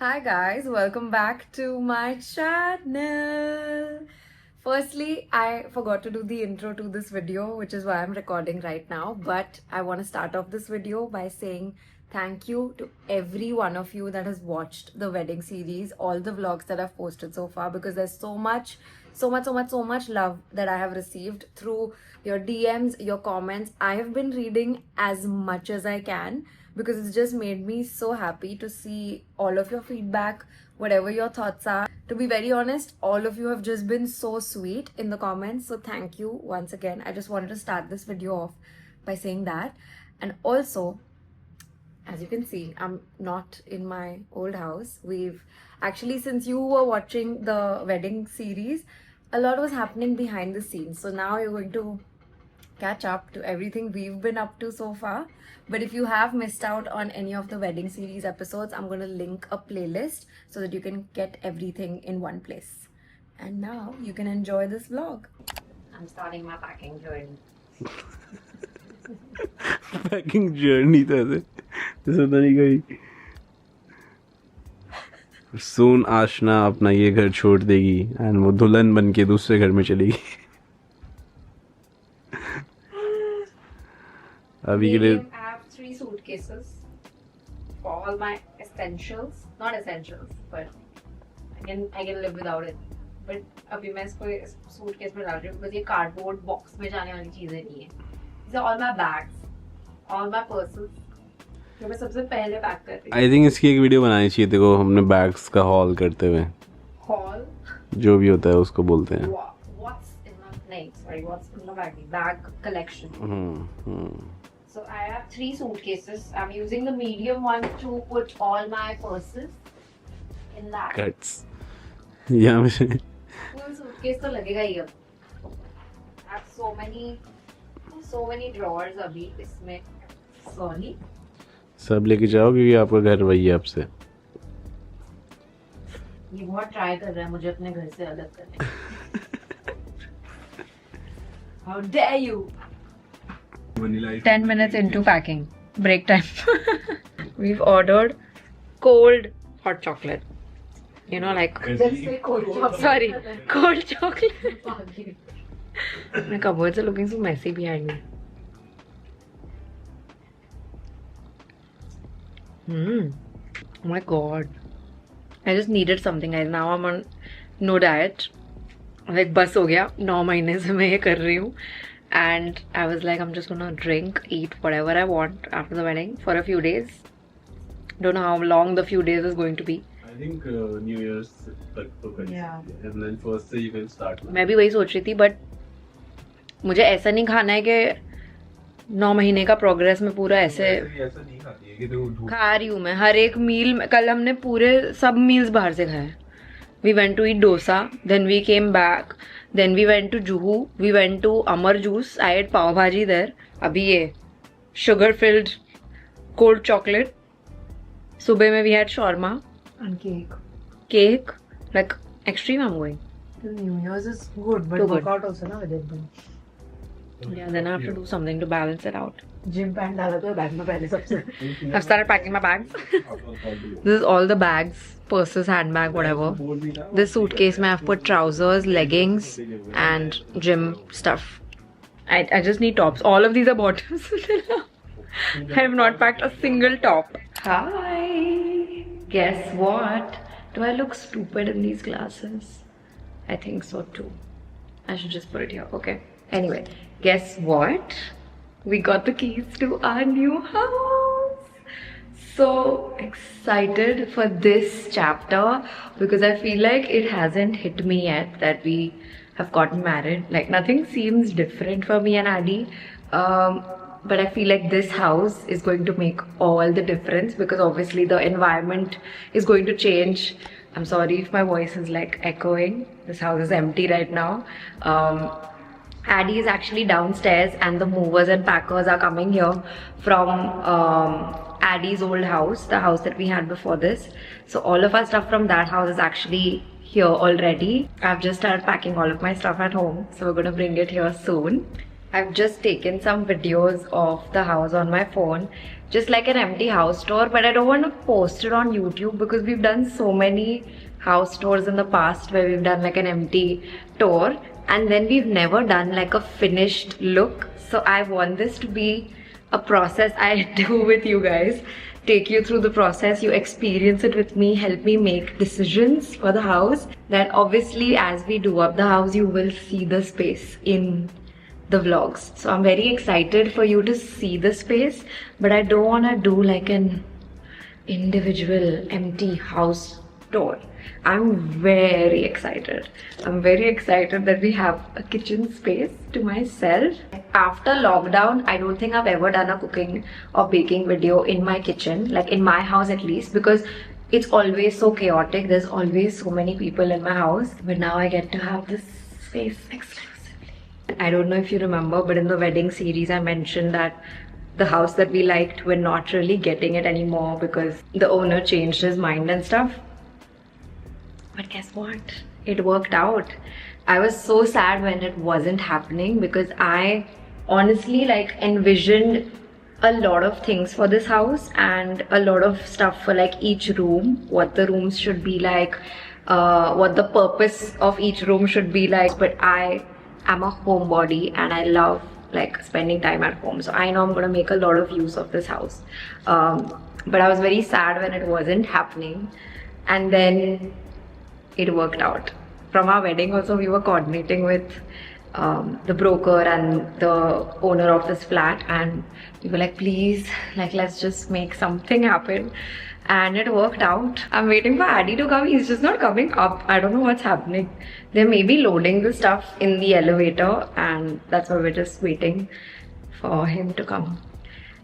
Hi guys, welcome back to my channel. Firstly, I forgot to do the intro to this video, which is why I'm recording right now. But I want to start off this video by saying thank you to every one of you that has watched the wedding series, all the vlogs that I've posted so far, because there's so much love that I have received through your DMs, your comments. I have been reading as much as I can because it's just made me so happy to see all of your feedback, whatever your thoughts are. To be very honest, all of you have just been so sweet in the comments. So thank you once again. I just wanted to start this video off by saying that. And also, as you can see, I'm not in my old house. We've actually, since you were watching the wedding series, a lot was happening behind the scenes. So now you're going to catch up to everything we've been up to so far. But if you have missed out on any of the wedding series episodes, I'm going to link a playlist so that you can get everything in one place. And now you can enjoy this vlog. I'm starting my packing journey. Packing journey था जैसे तो नहीं गई सून आशना अपना ये घर छोड़ देगी एंड वो दुल्हन बन के दूसरे घर में चलेगी अभी के लिए I have 3 suitcases for all my essentials. Not essentials, but I can live without it. But अभी मैं इसको suitcase में डाल रही हूँ because ये cardboard box में जाने वाली चीजें नहीं है. These are all my bags, all my purses. जो मैं सबसे पहले पैक कर रही हूँ. आई थिंक इसकी एक वीडियो बनानी चाहिए देखो हमने बैग्स का हॉल करते हुए Haul. जो भी होता है उसको बोलते हैं What's in my what's in my bag collection. So I have 3 suitcases. I'm using the medium one to put all my purses in that. Cuts या मुझे Full suitcase तो लगेगा ही अब. I have so many drawers अभी इसमें. Sorry. सब लेके जाओ क्योंकि आपका घर वही है आपसे ये बहुत ट्राई कर रहा है मुझे अपने घर से अलग करने. How dare you? 10 minutes into packing. Break time. We've ordered cold hot chocolate. You know, like cold chocolate. Sorry, cold chocolate. My cupboards are looking so messy behind me. Oh my god. I just needed something. Now I'm on no diet. Like बस हो गया 9 महीने से मैं ये कर रही हूँ. And I was like, I'm just gonna drink, eat whatever I want after the wedding for a few days. Don't know how long the few days is going to be. I think New Year's तक तो कर and then first से you can start. मैं भी वही सोच रही थी, but मुझे ऐसा नहीं खाना है कि 9 महीने का प्रोग्रेस में पूरा ऐसे ऐसा नहीं खाती है कि तू खा रही हूँ मैं हर एक मील. कल हमने पूरे सब मील्स बाहर से खाए. We went to eat dosa, then we came back, then we went to Juhu, we went to Amar Juice, I ate pav bhaji there. अभी ये sugar filled cold chocolate. सुबह में we had shawarma and cake. Cake, like extreme I'm going. The New Year's is good, but Too good. workout also na with it. Yeah, then I have to do something to balance it out. Gym pant डाला तो bag में पहले सबसे. I've started packing my bags. This is all the bags, purses, handbag, whatever. This suitcase may I've put trousers, leggings, and gym stuff. I just need tops. All of these are bottoms. I have not packed a single top. Hi. Guess what? Do I look stupid in these glasses? I think so too. I should just put it here. Okay. Anyway, guess what? We got the keys to our new house. So excited for this chapter because I feel like it hasn't hit me yet that we have gotten married. Like nothing seems different for me and Adi. But I feel like this house is going to make all the difference because obviously the environment is going to change. I'm sorry if my voice is like echoing. This house is empty right now. Addy is actually downstairs and the movers and packers are coming here from Addy's old house, the house that we had before this. So all of our stuff from that house is actually here already. I've just started packing all of my stuff at home, so we're going to bring it here soon. I've just taken some videos of the house on my phone just like an empty house tour, but I don't want to post it on YouTube because we've done so many house tours in the past where we've done like an empty tour and then we've never done like a finished look. So I want this to be a process I do with you guys, take you through the process, you experience it with me, help me make decisions for the house. Then obviously as we do up the house, you will see the space in the vlogs. So I'm very excited for you to see the space, but I don't want to do like an individual empty house tour. I'm very excited. I'm very excited that we have a kitchen space to myself. After lockdown, I don't think I've ever done a cooking or baking video in my kitchen, like in my house at least, because it's always so chaotic. There's always so many people in my house, but now I get to have this space exclusively. I don't know if you remember, but in the wedding series I mentioned that the house that we liked, we're not really getting it anymore because the owner changed his mind and stuff. But guess what? It worked out. I was so sad when it wasn't happening because I honestly like envisioned a lot of things for this house and a lot of stuff for like each room, what the rooms should be like, what the purpose of each room should be like. But I am a homebody and I love like spending time at home. So I know I'm going to make a lot of use of this house. But I was very sad when it wasn't happening. And then it worked out. From our wedding also we were coordinating with the broker and the owner of this flat, and we were like, please, like let's just make something happen. And it worked out. I'm waiting for Addy to come. He's just not coming up. I don't know what's happening. They may be loading the stuff in the elevator and that's why we're just waiting for him to come.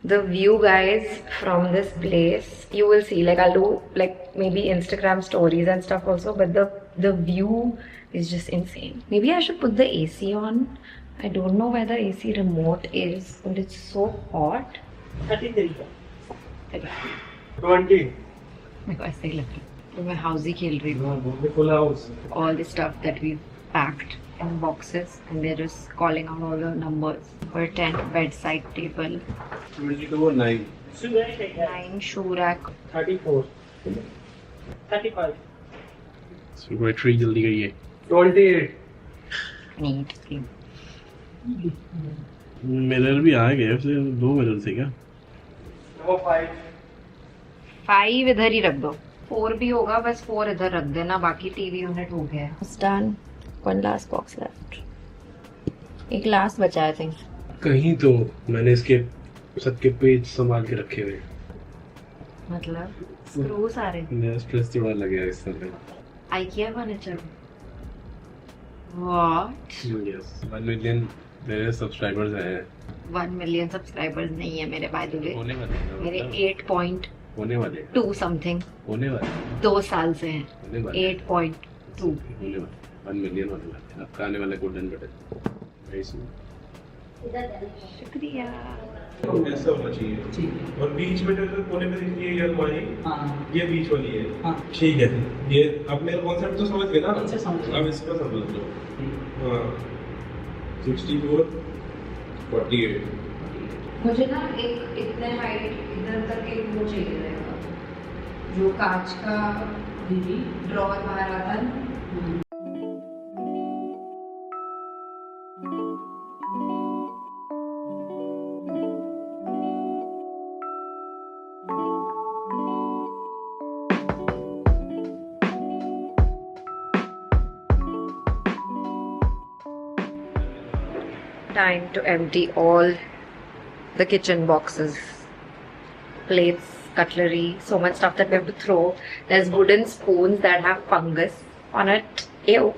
The view, guys, from this place, you will see, like I'll do like maybe Instagram stories and stuff also, but the view is just insane. Maybe I should put the AC on. I don't know where the AC remote is, but it's so hot. 30 20 मेरे को ऐसे ही लग रहा तो मैं house ही खेल रही हूँ. Full house All the stuff that we've packed in boxes and they're just calling out all the numbers. For 10 bedside table, 9. 9 shoe rack. 34 35 battery जल्दी गई है. 28 Neat. मिरर भी आ गए, फिर 2 मिरर थे क्या? नंबर 5 5 इधर ही रख दो. 4 भी होगा, बस 4 इधर रख देना, बाकी टीवी यूनिट हो गया है. It's done. One last box left. एक लास्ट बचा है थिंक. कहीं तो मैंने इसके सबके पेज संभाल के रखे हुए. मतलब स्क्रू सारे. मेरा स्ट्रेस थोड़ा लग गया इस तरह. IKEA furniture. What? Yes, 1 million मेरे सब्सक्राइबर्स हैं. 1 million सब्सक्राइबर्स नहीं है मेरे, बाय द वे. होने वाले हैं. मेरे 8.2 होने वाले हैं. समथिंग होने वाले हैं. 2 साल से हैं. होने वाले हैं. 8.2. होने वाले 1 मिलियन होने वाले हैं. आपका आने वाला गोल्डन बटन. Very soon. शुक्रिया. ऐसा होना चाहिए. और बीच में जो कोने में दिखती है ये अलमारी, ये बीच वाली है. ठीक है. ये अब मेरा कॉन्सेप्ट तो समझ गए ना. अब इसको समझ लो. हाँ, 64 48. मुझे ना एक इतने हाइट इधर तक एक वो चाहिए रहेगा, जो कांच का ड्रॉर बाहर आता है. Time to empty all the kitchen boxes, plates, cutlery, so much stuff that we have to throw. There's wooden spoons that have fungus on it. Ew.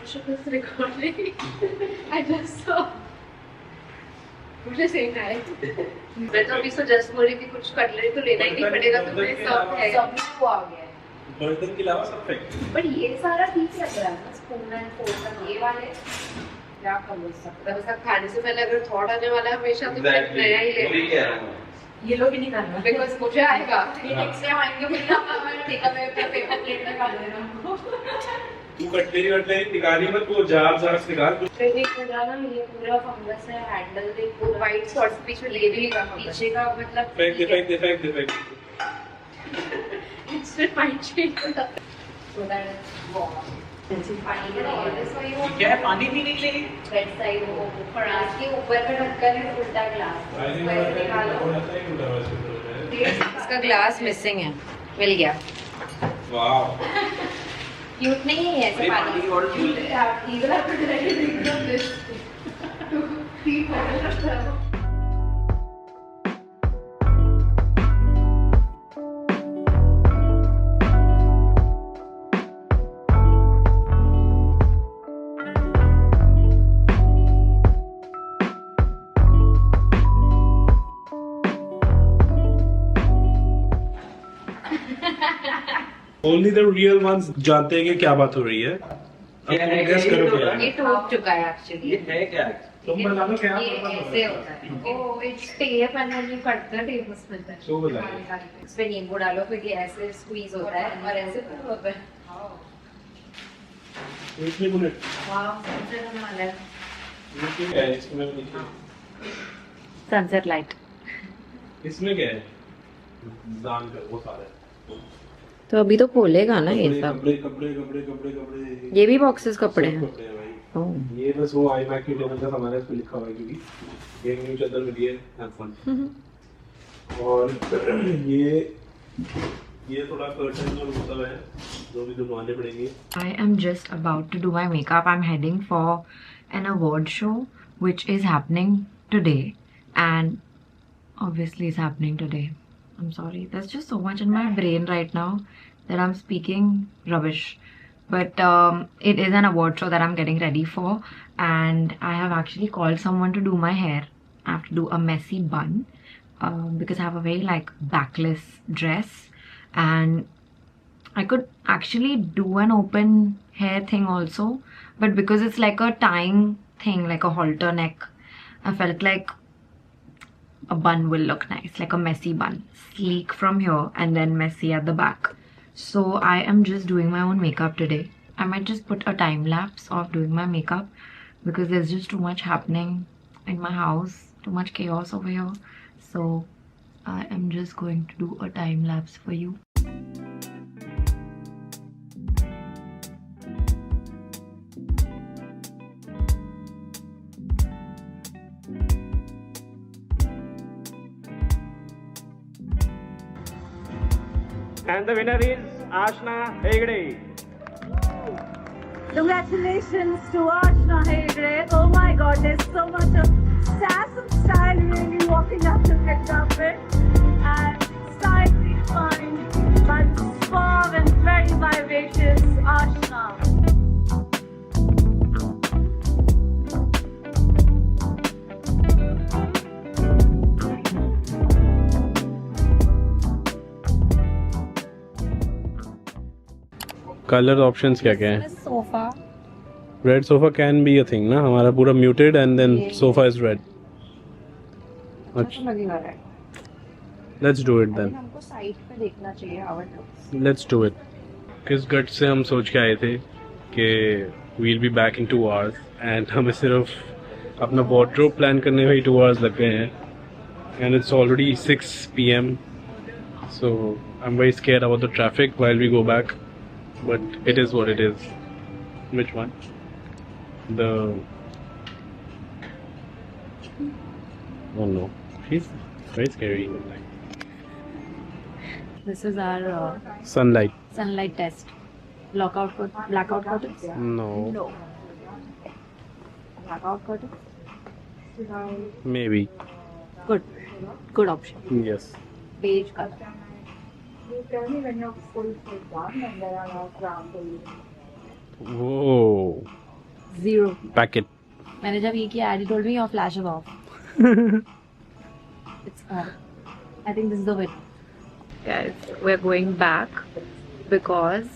watch this recording. I just saw. मुझे same है। मैं तो अभी suggest हो रही थी कुछ cutlery तो लेना ही नहीं पड़ेगा तुम्हें सब है। सब में वो आ गया है। बर्तन के अलावा सब फेंक दो। पर ये सारा ठीक लग रहा है। स्पून एंड फोर्क ये वाले क्या कर सकते हैं? मतलब खाने से पहले अगर थॉट आने वाला है हमेशा तो मैं नया ही ले। ये लोग ही नहीं करना बिकॉज़ मुझे आएगा। ये नेक्स्ट टाइम आएंगे मुझे ना हमारा टेक अवे पेपर प्लेट में डाल देना। तू कटलरी निकाली मत, वो जार निकाल। ये पूरा ना ये पूरा फंगस है हैंडल देख वो वाइट स्पॉट्स बीच में ले भी पीछे का मतलब फेंक दे। It's mind change so that क्या है पानी भी नहीं लेगी बेड साइड वो ऊपर के ऊपर का ढक्कन है उल्टा ग्लास वैसे निकालो इसका ग्लास मिसिंग है मिल गया वाह क्यूट नहीं है ऐसे पानी की और Only the real ones जानते हैं कि क्या बात हो रही है। अब तुम गेस करो क्या है। ये टूट चुका है एक्चुअली ये है क्या तुम बता दो क्या ये ऐसे होता है oh it's tape and then you cut the tape उसमें से सो बताइए इसमें नींबू डालो फिर ये ऐसे स्क्वीज होता है और ऐसे पुल होता है इसमें बुलेट वाओ सबसे कमाल है इसमें क्या है इसमें नीचे सनसेट लाइट इसमें क्या है दान कर वो सारे तो अभी तो खोलेगा ना ये सब कपड़े ये भी बॉक्सेस कपड़े हैं कपड़े हैं भाई ये बस वो आई मैक की टेबल का सामान है इस पे लिखा हुआ है क्योंकि ये न्यू चादर मिली है हैव फन और ये थोड़ा कर्टन और वो सब है जो भी दुकानें पड़ेंगी I am just about to do my makeup. I'm heading for an award show which is happening today and obviously it's happening today. I'm sorry. There's just so much in my brain right now that I'm speaking rubbish. But it is an award show that I'm getting ready for and I have actually called someone to do my hair. I have to do a messy bun because I have a very like backless dress and I could actually do an open hair thing also but because it's like a tying thing like a halter neck I felt like a bun will look nice like a messy bun sleek from here and then messy at the back so I am just doing my own makeup today I might just put a time lapse of doing my makeup because there's just too much happening in my house too much chaos over here so I am just going to do a time lapse for you. And the winner is Ashna Hegde. Congratulations to Ashna Hegde. Oh my god, there's so much of sass and style really walking up to pick up it. And slightly refined, but suave and very vivacious Ashna. Colour options क्या क्या हैं Sofa. Red sofa can be a thing ना हमारा पूरा muted and then sofa is red अच्छा लगेगा red let's do it then हमको side पे देखना चाहिए how it looks let's do it किस गट से हम सोच के आए थे कि we'll be back in 2 hours and हमें सिर्फ अपना वार्डरोब प्लान करने में ही 2 आवर्स लग गए हैं and it's already 6 PM so I'm very scared about the traffic while we go back but it is what it is. Which one? The oh no, she's very scary. This is our Sunlight. sunlight test. Blackout curtains? No. No. Blackout curtains? Maybe. Good option. Yes. Beige color. You tell me when you're full done and there are no ground for you. Whoa. Zero. Pack it. मैंने जब ये किया, Addy told me your flash is off. It's on. I think this is the way. Guys, we're going back because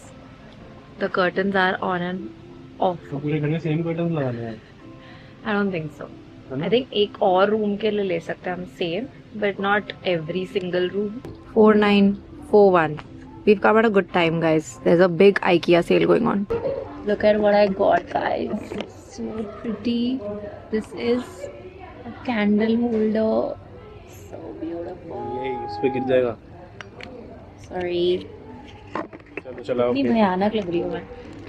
the curtains are on and off. पूरे घर में same curtains लगाने हैं. I don't think so. I think एक और room के लिए ले सकते हैं हम same, but not every single room. 4941. We've come at a good time, guys. There's a big IKEA sale going on. Look at what I got, guys. It's so pretty. This is a candle holder. So beautiful. ये इस पे गिर जाएगा. Sorry. चलो चलाओ. इतनी भयानक लग रही हूँ मैं.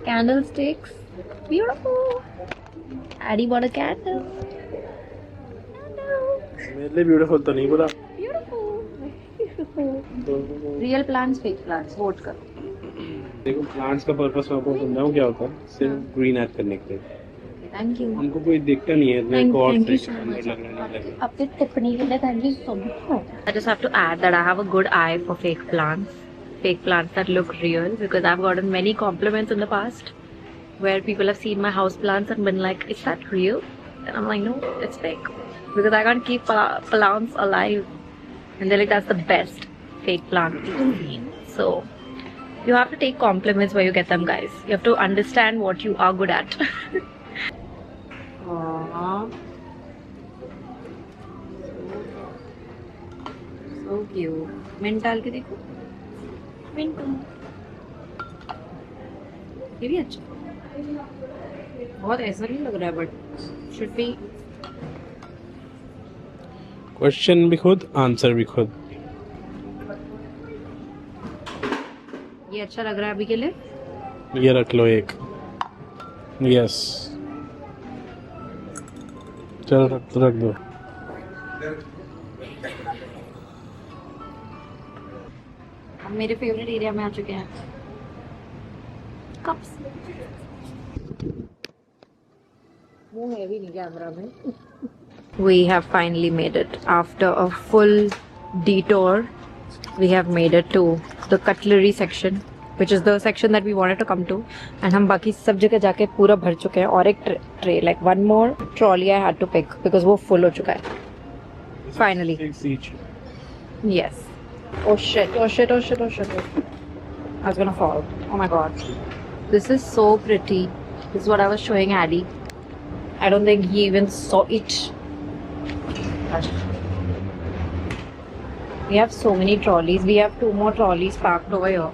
Candlesticks. Beautiful. Addy bought a candle. मेरे लिए beautiful तो नहीं बोला. Beautiful. Real plants, fake plants. Vote करो. देखो प्लांट्स का पर्पस मैं आपको समझाऊं क्या होता है. सिर्फ ग्रीन ऐड करने के लिए. Thank you. हमको कोई देखता नहीं है इतने Thank cost you so much. आपके टिप्पणी के लिए thank you so much. I just have to add that I have a good eye for fake plants that look real, because I've gotten many compliments in the past where people have seen my house plants and been like, "Is that real?" And I'm like, "No, it's fake," because I can't keep plants alive. And they're like, "That's the best fake plant you've seen." So you have to take compliments where you get them, guys. You have to understand what you are good at. Aww. So cute. Mint डाल के देखो. Mint. ये भी अच्छा. बहुत ऐसा नहीं लग रहा है, but should be. क्वेश्चन भी खुद, आंसर भी खुद. ये अच्छा लग रहा है अभी के लिए. ये रख लो एक. यस. चलो रख दो. हम मेरे फेवरेट एरिया में आ चुके हैं. कप्स. वो है भी नहीं कैमरा में. We have finally made it. After a full detour, we have made it to the cutlery section, which is the section that we wanted to come to. And हम बाकी सब जगह जाके पूरा भर चुके हैं. और एक tray, like one more trolley I had to pick because वो full हो चुका है. Finally. Yes. Oh shit! Oh shit! Oh shit! Oh shit! I was gonna fall. Oh my god. This is so pretty. This is what I was showing Addy. I don't think he even saw it. We have so many trolleys. We have 2 more trolleys parked over here.